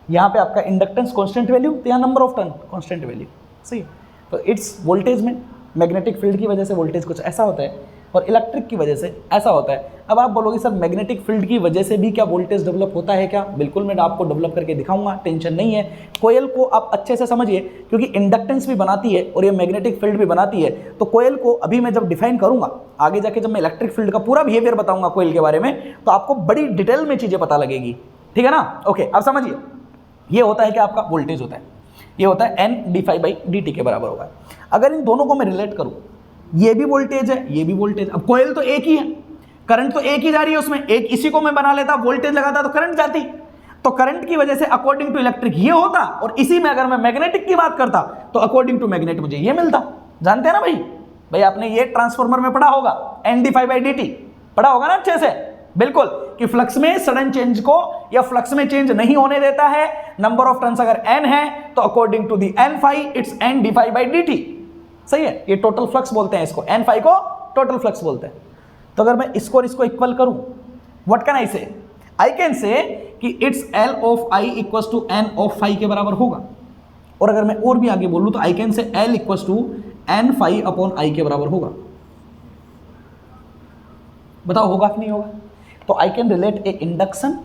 Speaker 1: यहां पे आपका इंडक्टेंस कांस्टेंट वैल्यू, तो यहां number of turn constant value, सही है। तो इट्स वोल्टेज में मैग्नेटिक फील्ड की वजह से वोल्टेज कुछ ऐसा होता है और इलेक्ट्रिक की वजह से ऐसा होता है। अब आप बोलोगे सर मैग्नेटिक फील्ड की वजह से भी क्या वोल्टेज डेवलप होता है क्या? बिल्कुल, मैं आपको डेवलप करके दिखाऊंगा, टेंशन नहीं है। कोयल को आप अच्छे से समझिए, क्योंकि इंडक्टेंस भी बनाती है और ये मैग्नेटिक फील्ड भी बनाती है। तो कोयल को अभी मैं जब डिफाइन करूंगा, आगे जाके जब मैं इलेक्ट्रिक फील्ड का पूरा बिहेवियर बताऊंगा कोयल के बारे में, तो आपको बड़ी डिटेल में चीजें पता लगेगी, ठीक है ना? ओके, अब समझिए, ये होता है कि आपका वोल्टेज होता है, ये होता है n d∅dt के बराबर होगा। अगर इन दोनों को मैं रिलेट करूं, ये भी वोल्टेज है, ये भी वोल्टेज। अब कोयल तो एक ही है, करंट तो एक ही जा रही है उसमें, एक इसी को मैं बना लेता, वोल्टेज लगाता तो करंट जाती। तो करंट की वजह से अकॉर्डिंग टू इलेक्ट्रिक ये होता, और इसी में अगर मैं मैग्नेटिक की बात करता तो अकॉर्डिंग टू मैग्नेट मुझे ये मिलता। जानते हैं ना भाई आपने ये ट्रांसफार्मर में पढ़ा होगा, n d∅dt पढ़ा होगा ना अच्छे से, बिल्कुल, कि फ्लक्स में सडन चेंज को या फ्लक्स में चेंज नहीं होने देता है। नंबर ऑफ टर्न्स अगर n है तो according to the n∅ it's n d∅dt। सही है, ये टोटल फ्लक्स बोलते हैं इसको, n∅ को टोटल फ्लक्स बोलते हैं। तो अगर मैं इसको और इसको इक्वल करूं, व्हाट कैन आई से? आई कैन से कि it's L of I equal to n of phi के बराबर होगा। और अगर मैं और भी आगे बोलूं तो I can say L equal to n∅ upon I के बराबर होगा। बताओ होगा कि नहीं होगा? तो आई कैन रिलेट एक इंडक्शन,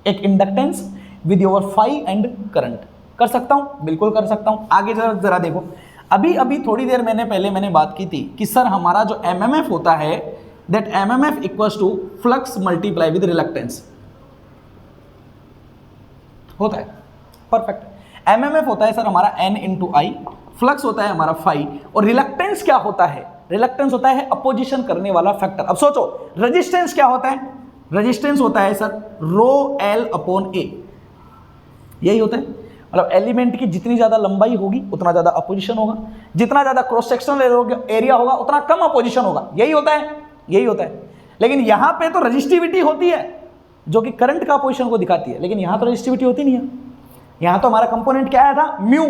Speaker 1: एक inductance with your phi and current. कर सकता हूं, बिल्कुल कर सकता हूं। आगे जरा देखो, अभी थोड़ी देर पहले मैंने बात की थी कि सर हमारा जो एमएमएफ होता है, that MMF equals to flux multiply with reluctance होता है। परफेक्ट। एमएमएफ होता है सर हमारा n इंटू आई, फ्लक्स होता है हमारा phi, और रिलक्टेंस क्या होता है? रिलक्टेंस होता है अपोजिशन करने वाला फैक्टर। अब सोचो, रेजिस्टेंस क्या होता है? रेजिस्टेंस होता है सर रो एल अपॉन ए, यही होता है। मतलब एलिमेंट की जितनी ज्यादा लंबाई होगी उतना ज्यादा अपोजिशन होगा, जितना ज्यादा क्रॉस सेक्शनल एरिया होगा उतना कम अपोजिशन होगा, यही होता है, यही होता है। लेकिन यहां पे तो रजिस्टिविटी होती है जो कि करंट का अपोजिशन को दिखाती है, लेकिन यहां तो रजिस्टिविटी होती नहीं है। यहां तो हमारा कंपोनेंट क्या आया था? म्यू।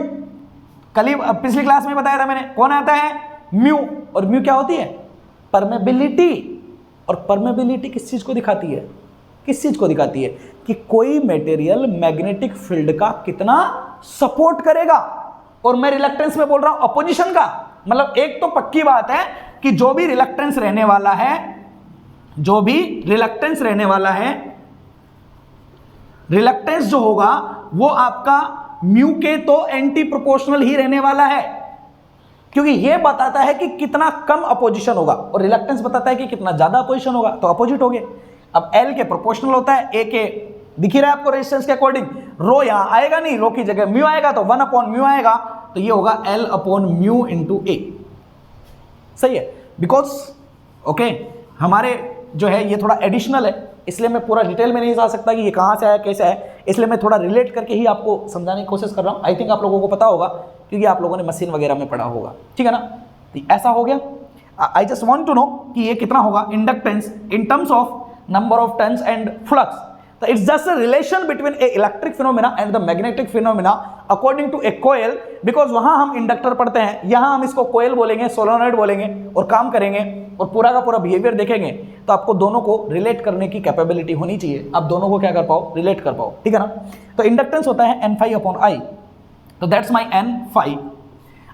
Speaker 1: पिछली क्लास में बताया था मैंने, कौन आता है? म्यू। और म्यू क्या होती है? परमेबिलिटी। और परमेबिलिटी किस चीज को दिखाती है? किस चीज को दिखाती है? कि कोई मटेरियल मैग्नेटिक फील्ड का कितना सपोर्ट करेगा। और मैं रिलक्टेंस में बोल रहा हूं अपोजिशन का। मतलब एक तो पक्की बात है कि जो भी रिलक्टेंस रहने वाला है, जो भी रिलक्टेंस रहने वाला है, रिलक्टेंस जो होगा वो आपका म्यू के तो एंटी प्रोपोर्शनल ही रहने वाला है, क्योंकि ये बताता है कि कितना कम अपोजिशन होगा और रिलक्टेंस बताता है कि कितना ज्यादा अपोजिशन होगा, तो अपोजिट हो गए। अब L के प्रोपोर्शनल होता है A के, दिख ही रहा है आपको रेजिस्टेंस के अकॉर्डिंग। रो यहां आएगा नहीं, रो की जगह म्यू आएगा, तो 1 अपॉन म्यू आएगा, तो ये होगा L upon mu into A। सही है, बिकॉज ओके हमारे जो है ये थोड़ा एडिशनल है, इसलिए मैं पूरा डिटेल में नहीं जा सकता कि ये कहां से आया कैसे आया, इसलिए मैं थोड़ा रिलेट करके ही आपको समझाने की कोशिश कर रहा हूं। आई थिंक आप लोगों को पता होगा क्योंकि आप लोगों ने मशीन वगैरह में पढ़ा होगा, ठीक है ना? तो ऐसा हो गया। I just want to know कि ये कितना होगा inductance in terms of number of turns and flux. So it's just a relation between a electric phenomena and the magnetic phenomena according to a coil, because वहां हम इंडक्टर पढ़ते हैं, यहां हम इसको कोयल बोलेंगे, सोलोनॉइड बोलेंगे और काम करेंगे और पूरा का पूरा बिहेवियर देखेंगे। तो आपको दोनों को रिलेट करने की कैपेबिलिटी होनी चाहिए, आप दोनों को क्या कर पाओ? रिलेट कर पाओ, ठीक है ना? तो इंडक्टेंस होता है n∅ अपॉन I, तो दैट्स माई n∅।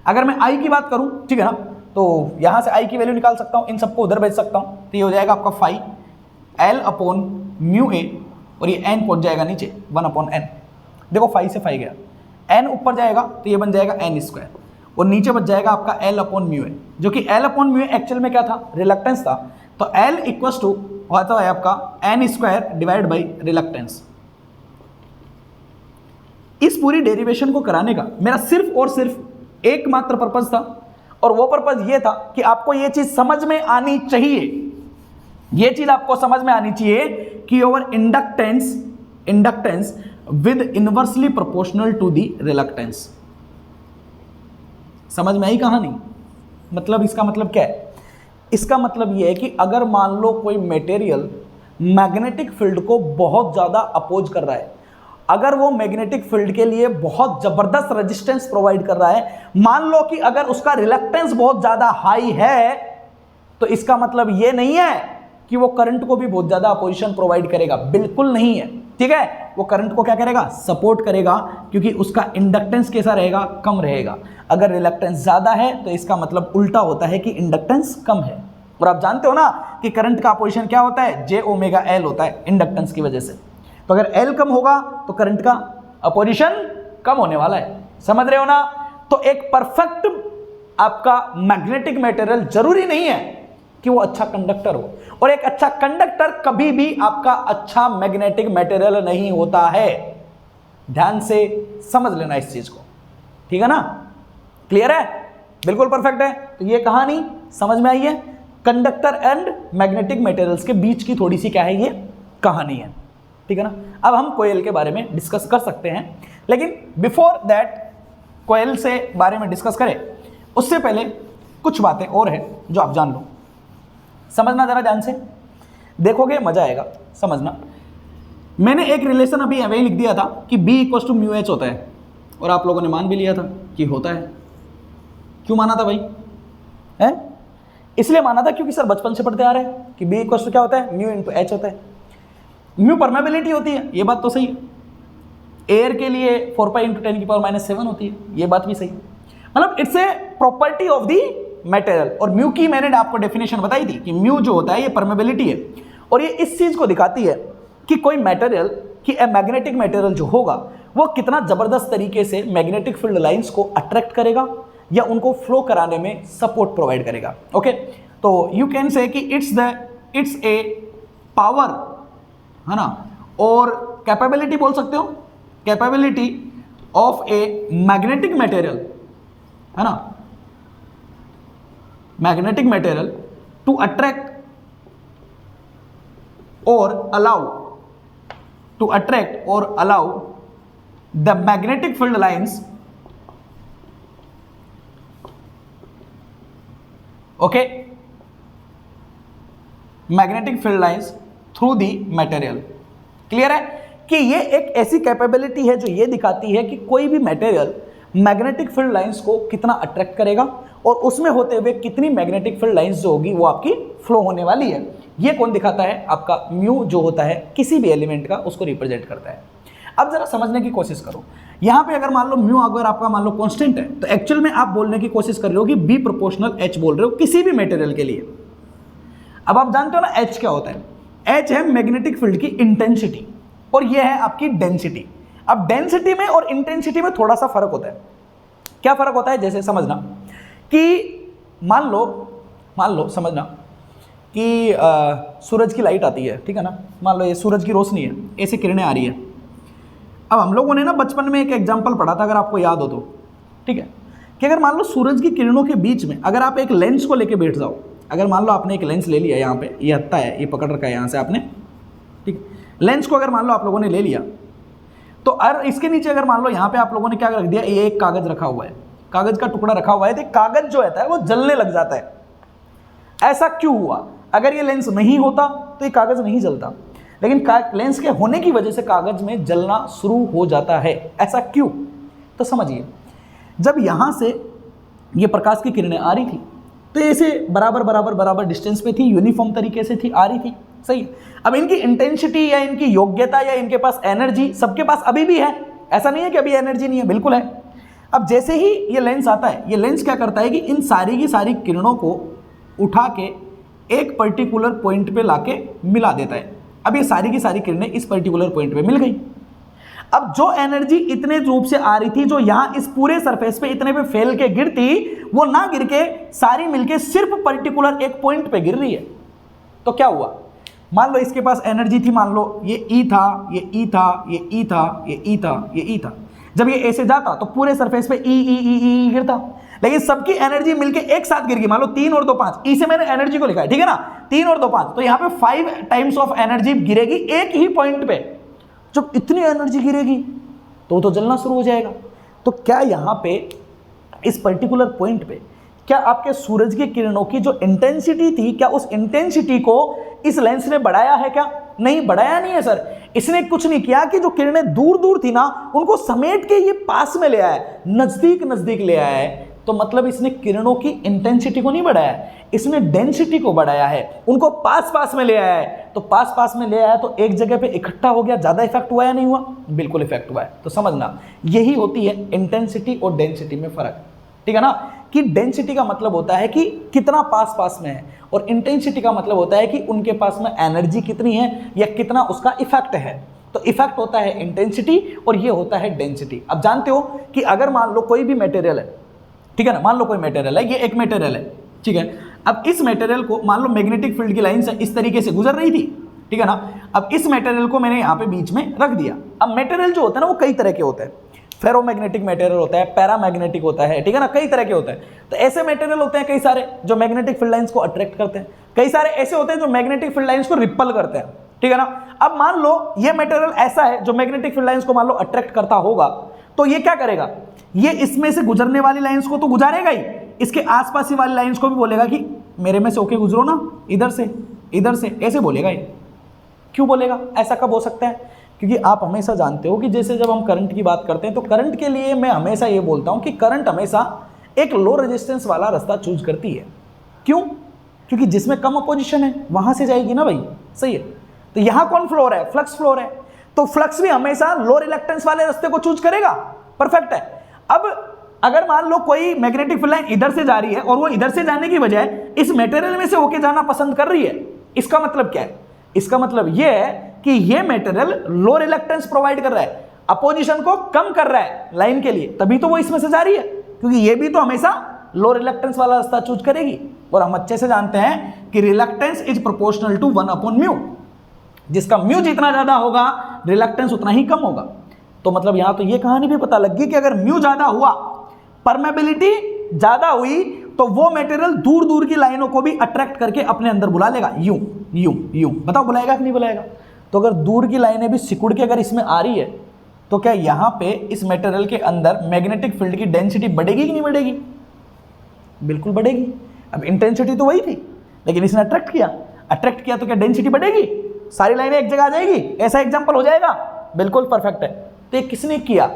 Speaker 1: अगर मैं I की बात करूं, ठीक है ना, तो यहां से I की वैल्यू निकाल सकता हूं, इन सबको उधर भेज सकता हूं, तो ये हो जाएगा आपका phi L upon mu A, और ये n पहुंच जाएगा नीचे 1 अपॉन n। देखो phi से phi गया, n ऊपर जाएगा तो ये बन जाएगा n स्क्वायर, और नीचे बच जाएगा आपका L अपॉन म्यू ए, जो कि L upon mu A actual में क्या था? रिलक्टेंस था। तो L इक्वल्स टू होता है आपका n square divide by reluctance. इस पूरी डेरिवेशन को कराने का मेरा सिर्फ और सिर्फ एकमात्र पर्पज था, और वो पर्पज ये था कि आपको ये चीज समझ में आनी चाहिए, ये चीज आपको समझ में आनी चाहिए कि over inductance with inversely proportional to the reluctance. समझ में आई कहानी? मतलब इसका मतलब क्या है? इसका मतलब यह है कि अगर मान लो कोई मटेरियल मैग्नेटिक फील्ड को बहुत ज्यादा अपोज कर रहा है, अगर वो मैग्नेटिक फील्ड के लिए बहुत जबरदस्त रेजिस्टेंस प्रोवाइड कर रहा है, मान लो कि अगर उसका रिलक्टेंस बहुत ज्यादा हाई है, तो इसका मतलब ये नहीं है कि वो करंट को भी बहुत ज्यादा अपोजिशन प्रोवाइड करेगा, बिल्कुल नहीं है, ठीक है? वो करंट को क्या करेगा, सपोर्ट करेगा, क्योंकि उसका इंडक्टेंस कैसा रहेगा, कम रहेगा। अगर रिलक्टेंस ज्यादा है तो इसका मतलब उल्टा होता है कि इंडक्टेंस कम है। और आप जानते हो ना कि करंट का अपोजिशन क्या होता है, जे ओमेगा एल होता है इंडक्टेंस की वजह से। तो अगर एल कम होगा तो करंट का अपोजिशन कम होने वाला है, समझ रहे हो ना। तो एक परफेक्ट आपका मैग्नेटिक मटेरियल जरूरी नहीं है कि वो अच्छा कंडक्टर हो, और एक अच्छा कंडक्टर कभी भी आपका अच्छा मैग्नेटिक मटेरियल नहीं होता है। ध्यान से समझ लेना इस चीज को, ठीक है ना, क्लियर है, बिल्कुल परफेक्ट है। तो ये कहानी समझ में आई है, कंडक्टर एंड मैग्नेटिक मटेरियल्स के बीच की थोड़ी सी क्या है ये कहानी है, ठीक है ना। अब हम कोयल के बारे में डिस्कस कर सकते हैं, लेकिन बिफोर दैट कोयल से बारे में डिस्कस करें उससे पहले कुछ बातें और है जो आप जान लो, समझना जरा ध्यान से, देखोगे मजा आएगा समझना। मैंने एक रिलेशन अभी अवे लिख दिया था कि B = μH होता है, और आप लोगों ने मान भी लिया था कि होता है। क्यों माना था भाई, है इसलिए माना था क्योंकि सर बचपन से पढ़ते आ रहे हैं कि B = क्या होता है, μ × H होता है। म्यू परमेबिलिटी होती है, ये बात तो सही है। एयर के लिए 4π × 10⁻⁷ होती है, ये बात भी सही है। मतलब it's a property of the material. और म्यू की मैंने आपको डेफिनेशन बताई थी कि म्यू जो होता है ये परमेबिलिटी है, और ये इस चीज को दिखाती है कि कोई मटेरियल कि मैग्नेटिक मटेरियल जो होगा वो कितना जबरदस्त तरीके से मैग्नेटिक फील्ड लाइंस को अट्रैक्ट करेगा या उनको फ्लो कराने में सपोर्ट प्रोवाइड करेगा। ओके, तो यू कैन से कि इट्स ए पावर, है ना, और कैपेबिलिटी बोल सकते हो, capability of a magnetic material, है ना, मैग्नेटिक मटेरियल टू अट्रैक्ट और allow the magnetic field lines, okay, magnetic field lines through the material. Clear है कि ये एक ऐसी कैपेबिलिटी है जो ये दिखाती है कि कोई भी मटेरियल मैग्नेटिक फील्ड लाइंस को कितना अट्रैक्ट करेगा और उसमें होते हुए कितनी मैग्नेटिक फील्ड लाइंस जो होगी वो आपकी फ्लो होने वाली है। ये कौन दिखाता है, आपका म्यू जो होता है किसी भी एलिमेंट का, उसको रिप्रेजेंट करता है। अब जरा समझने की कोशिश करो, यहां पे अगर मान लो म्यू अगर आपका मान लो कांस्टेंट है, तो एक्चुअल में आप बोलने की कोशिश कर रहे हो कि B = H बोल रहे हो किसी भी मटेरियल के लिए। अब आप जानते हो ना H क्या होता है, H है मैग्नेटिक फील्ड की इंटेंसिटी, और ये है आपकी डेंसिटी। अब डेंसिटी में और इंटेंसिटी में थोड़ा सा फर्क होता है। क्या फर्क होता है, जैसे समझना कि मान लो समझना कि सूरज की लाइट आती है, ठीक है ना, मान लो ये सूरज की रोशनी है, ऐसे किरणें आ रही है। अब हम लोगों ने ना बचपन में एक एग्जांपल पढ़ा था, अगर आपको याद हो तो, ठीक है, कि अगर मान लो सूरज की किरणों के बीच में अगर आप एक लेंस को लेके बैठ जाओ, अगर मान लो आपने एक लेंस ले लिया, यहाँ पे ये हत्ता है, ये पकड़ रखा है यहाँ से आपने, ठीक, लेंस को अगर मान लो आप लोगों ने ले लिया, तो और इसके नीचे अगर मान लो यहाँ पे आप लोगों ने क्या रख दिया, ये एक कागज रखा हुआ है, कागज का टुकड़ा रखा हुआ है, तो कागज जो रहता है वो जलने लग जाता है। ऐसा क्यों हुआ, अगर ये लेंस नहीं होता तो ये कागज नहीं जलता, लेकिन लेंस के होने की वजह से कागज में जलना शुरू हो जाता है। ऐसा क्यों, तो समझिए, जब यहां से ये प्रकाश की किरणें आ रही थी तो ऐसे बराबर डिस्टेंस पे थी, यूनिफॉर्म तरीके से थी, आ रही थी, सही। अब इनकी इंटेंसिटी या इनकी योग्यता या इनके पास एनर्जी सबके पास अभी भी है, ऐसा नहीं है कि अभी एनर्जी नहीं है, बिल्कुल है। अब जैसे ही ये लेंस आता है, ये लेंस क्या करता है कि इन सारी की सारी किरणों को उठा के एक पर्टिकुलर पॉइंट पे लाके मिला देता है। अब ये सारी की सारी किरणें इस पर्टिकुलर पॉइंट पे मिल गई। अब जो एनर्जी इतने रूप से आ रही थी, जो यहां इस पूरे सरफेस पे इतने पे फैल के गिरती, वो ना गिर के सारी मिलके सिर्फ पर्टिकुलर एक पॉइंट पे गिर रही है। तो क्या हुआ, मान लो इसके पास एनर्जी थी, मान लो ये ई था, ये ई था, ये ई था, ये ई था, ये ई था। जब ये ऐसे जाता तो पूरे सरफेस पे ई गिरता, लेकिन सबकी एनर्जी मिलके एक साथ गिर गई। मान लो 3 और 2 5, ई से मैंने एनर्जी को लिखा है, ठीक है ना, 3 और 2 5, तो यहाँ पे 5 टाइम्स ऑफ एनर्जी गिरेगी एक ही पॉइंट पे। जब इतनी एनर्जी गिरेगी तो जलना शुरू हो जाएगा। तो क्या यहाँ पे इस पर्टिकुलर पॉइंट पे क्या आपके सूरज की किरणों की जो इंटेंसिटी थी, क्या उस इंटेंसिटी को इस लेंस ने बढ़ाया है? क्या नहीं, बढ़ाया नहीं है सर। इसने कुछ नहीं किया कि जो किरणें दूर दूर थी ना, उनको समेट के ये पास में ले आया है, नजदीक नजदीक ले आया है। तो मतलब इसने किरणों की इंटेंसिटी को नहीं बढ़ाया, इसने डेंसिटी को बढ़ाया है, उनको पास पास में ले आया है। तो पास पास में ले आया तो एक जगह पे इकट्ठा हो गया, ज़्यादा इफेक्ट हुआ या नहीं हुआ? बिल्कुल इफेक्ट हुआ है। तो समझना यही होती है इंटेंसिटी और डेंसिटी में फ़र्क, ठीक है ना, कि डेंसिटी का मतलब होता है कि कितना पास पास में है, और इंटेंसिटी का मतलब होता है कि उनके पास में एनर्जी कितनी है या कितना उसका इफेक्ट है। तो इफेक्ट होता है इंटेंसिटी और ये होता है डेंसिटी। अब जानते हो कि अगर मान लो कोई भी मटेरियल है, ठीक है ना, मान लो कोई मटेरियल है, ये एक मटेरियल है, ठीक है। अब इस मटेरियल को मान लो मैग्नेटिक फील्ड की लाइन से इस तरीके से गुजर रही थी, ठीक है ना। अब इस मटेरियल को मैंने यहाँ पे बीच में रख दिया। अब मटेरियल जो होता है ना वो कई तरह के होते हैं, फेरोमैग्नेटिक मटेरियल होता है, पैरामैग्नेटिक होता है, ठीक है ना, कई तरह के होते हैं। तो ऐसे मटेरियल होते हैं कई सारे जो मैग्नेटिक फील्ड लाइंस को अट्रैक्ट करते हैं, कई सारे ऐसे होते हैं जो मैग्नेटिक फील्ड लाइंस को रिपल करते हैं, ठीक है ना। अब मान लो ये मटेरियल ऐसा है जो मैग्नेटिक फील्ड लाइंस को मान लो अट्रैक्ट करता होगा, तो ये क्या करेगा, ये इसमें से गुजरने वाली लाइंस को तो गुजारेगा ही, इसके आसपास ही वाली लाइंस को भी बोलेगा कि मेरे में से होके गुजरो ना, इधर से, ऐसे बोलेगा ये। क्यों बोलेगा? ऐसा कब हो सकता है? क्योंकि आप हमेशा जानते हो कि जैसे जब हम करंट की बात करते हैं तो करंट के लिए मैं हमेशा ये बोलता हूं कि करंट हमेशा एक लो रेजिस्टेंस वाला रास्ता चूज करती है। क्यों? क्योंकि जिसमें कम अपोजिशन है वहां से जाएगी ना भाई, सही है। तो यहां कौन फ्लोर है? फ्लक्स फ्लोर है, तो फ्लक्स भी हमेशा लो रिलक्टेंस वाले रास्ते को चूज करेगा। परफेक्ट है। अब अगर मान लो कोई मैग्नेटिक फील्ड लाइन इधर से जा रही है और वो इधर से जाने की बजाय इस मटेरियल में से होके जाना पसंद कर रही है, इसका मतलब क्या है? इसका मतलब यह है कि ये मटेरियल लो रिलक्टेंस प्रोवाइड कर रहा है, अपोजिशन को कम कर रहा है लाइन के लिए, तभी तो वो इसमें से जा रही है, क्योंकि ये भी तो हमेशा लो रिलक्टेंस वाला रास्ता चूज करेगी। और हम अच्छे से जानते हैं कि रिलक्टेंस इज प्रोपोर्शनल टू 1/μ, जिसका म्यू जितना ज्यादा होगा रिलक्टेंस उतना ही कम होगा। तो मतलब यहां तो ये कहानी भी पता लग गई कि अगर म्यू ज्यादा हुआ, परमेबिलिटी ज्यादा हुई, तो वो मटेरियल दूर दूर की लाइनों को भी अट्रैक्ट करके अपने अंदर बुला लेगा। यूं यूं यूं, बताओ बुलाएगा कि नहीं बुलाएगा? तो अगर दूर की लाइनें भी सिकुड़ के अगर इसमें आ रही है, तो क्या यहां पे इस मटेरियल के अंदर मैग्नेटिक फील्ड की डेंसिटी बढ़ेगी कि नहीं बढ़ेगी? बिल्कुल बढ़ेगी। अब इंटेंसिटी तो वही थी, लेकिन इसने अट्रैक्ट किया तो क्या डेंसिटी बढ़ेगी? सारी लाइनें एक जगह आ जाएगी, ऐसा एग्जाम्पल हो जाएगा। बिल्कुल परफेक्ट है। तो ये किसने किया?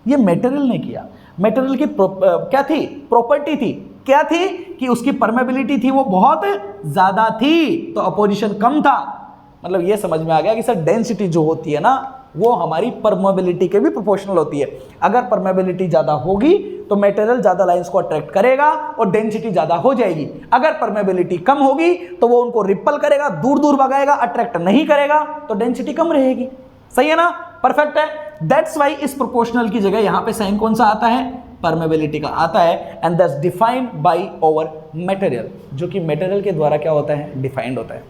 Speaker 1: ये मटेरियल ने किया। मटेरियल की क्या थी? प्रॉपर्टी थी। क्या थी? कि उसकी परमेबिलिटी थी वो बहुत ज्यादा थी, तो अपोजिशन कम था। मतलब ये समझ में आ गया कि सर डेंसिटी जो होती है ना वो हमारी परमेबिलिटी के भी प्रोपोर्शनल होती है। अगर परमेबिलिटी ज्यादा होगी तो मटेरियल ज्यादा लाइंस को अट्रैक्ट करेगा और डेंसिटी ज्यादा हो जाएगी। अगर परमेबिलिटी कम होगी तो वो उनको रिपल करेगा, दूर दूर भगाएगा, अट्रैक्ट नहीं करेगा, तो डेंसिटी कम रहेगी। सही है ना? परफेक्ट है। दैट्स वाई इस प्रोपोर्शनल की जगह यहां पे साइन कौन सा आता है? परमेबिलिटी का आता है। And that's defined by our material, जो कि मटेरियल के द्वारा क्या होता है? डिफाइंड होता है।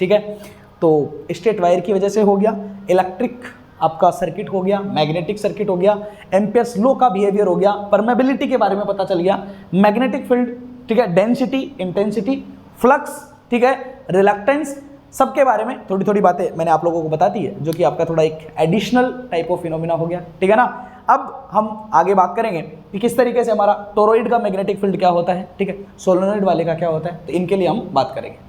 Speaker 1: ठीक है, तो स्ट्रेट वायर की वजह से हो गया, इलेक्ट्रिक आपका सर्किट हो गया, मैग्नेटिक सर्किट हो गया, एम्पियर्स लॉ का बिहेवियर हो गया, परमेबिलिटी के बारे में पता चल गया, मैग्नेटिक फील्ड, ठीक है, डेंसिटी, इंटेंसिटी, फ्लक्स, ठीक है, रिलक्टेंस, सबके बारे में थोड़ी थोड़ी बातें मैंने आप लोगों को बता दी है, जो कि आपका थोड़ा एक एडिशनल टाइप ऑफ फिनोमिना हो गया। ठीक है ना? अब हम आगे बात करेंगे कि किस तरीके से हमारा टोरॉइड का मैग्नेटिक फील्ड क्या होता है, ठीक है, सोलेनॉइड वाले का क्या होता है, तो इनके लिए हम बात करेंगे।